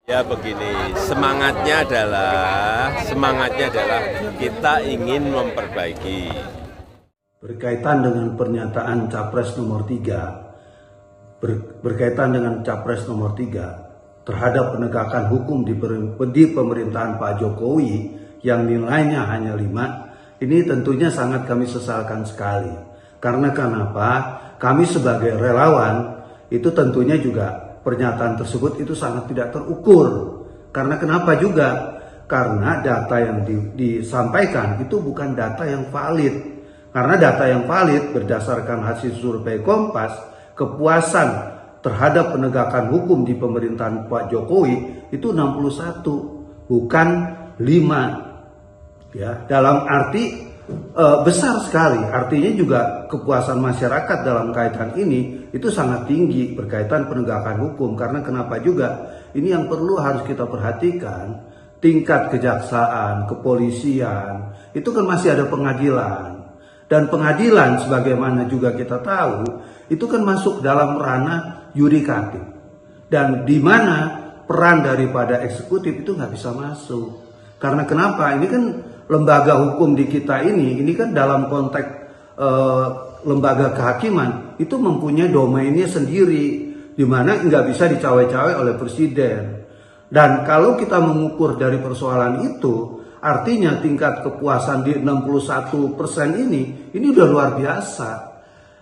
Ya begini, semangatnya adalah kita ingin memperbaiki. Berkaitan dengan pernyataan Capres nomor 3, berkaitan dengan Capres nomor 3 terhadap penegakan hukum di pemerintahan Pak Jokowi yang nilainya hanya 5, ini tentunya sangat kami sesalkan sekali. Karena kenapa? Kami sebagai relawan itu tentunya juga pernyataan tersebut itu sangat tidak terukur. Karena kenapa juga? Karena data yang disampaikan itu bukan data yang valid. Karena data yang valid berdasarkan hasil survei Kompas, kepuasan terhadap penegakan hukum di pemerintahan Pak Jokowi itu 61, bukan 5. Ya, dalam arti besar sekali. Artinya juga kepuasan masyarakat dalam kaitan ini itu sangat tinggi berkaitan penegakan hukum. Karena kenapa juga? Ini yang perlu harus kita perhatikan, tingkat kejaksaan, kepolisian, itu kan masih ada pengadilan. Dan pengadilan sebagaimana juga kita tahu, itu kan masuk dalam ranah yudikatif. Dan di mana peran daripada eksekutif itu nggak bisa masuk. Karena kenapa? Ini kan lembaga hukum di kita ini kan dalam konteks lembaga kehakiman itu mempunyai domainnya sendiri, di mana nggak bisa dicawe-cawe oleh presiden. Dan kalau kita mengukur dari persoalan itu, artinya tingkat kepuasan di 61% ini udah luar biasa.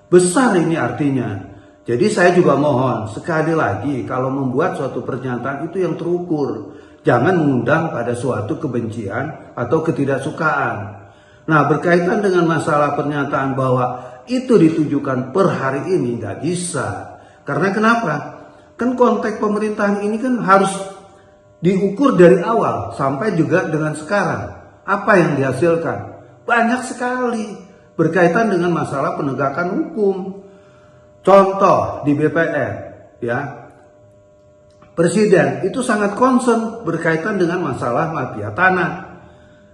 Besar ini artinya. Jadi saya juga mohon sekali lagi kalau membuat suatu pernyataan itu yang terukur. Jangan mengundang pada suatu kebencian atau ketidaksukaan. Nah, berkaitan dengan masalah pernyataan bahwa itu ditujukan per hari ini nggak bisa. Karena kenapa? Kan konteks pemerintahan ini kan harus diukur dari awal sampai juga dengan sekarang. Apa yang dihasilkan? Banyak sekali berkaitan dengan masalah penegakan hukum. Contoh di BPN, ya. Presiden itu sangat concern berkaitan dengan masalah mafia tanah.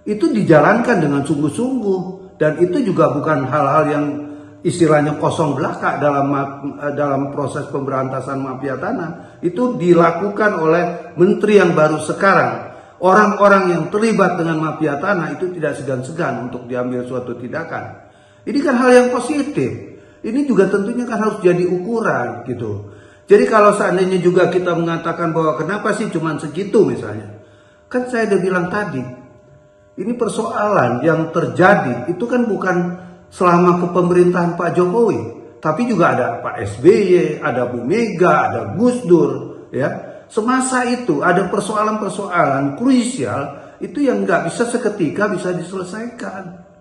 Itu dijalankan dengan sungguh-sungguh dan itu juga bukan hal-hal yang istilahnya kosong belaka dalam proses pemberantasan mafia tanah. Itu dilakukan oleh menteri yang baru sekarang. Orang-orang yang terlibat dengan mafia tanah itu tidak segan-segan untuk diambil suatu tindakan. Ini kan hal yang positif. Ini juga tentunya kan harus jadi ukuran gitu. Jadi kalau seandainya juga kita mengatakan bahwa kenapa sih cuma segitu misalnya. Kan saya udah bilang tadi, ini persoalan yang terjadi itu kan bukan selama kepemerintahan Pak Jokowi. Tapi juga ada Pak SBY, ada Bu Mega, ada Gus Dur. Ya. Semasa itu ada persoalan-persoalan krusial itu yang nggak bisa seketika bisa diselesaikan.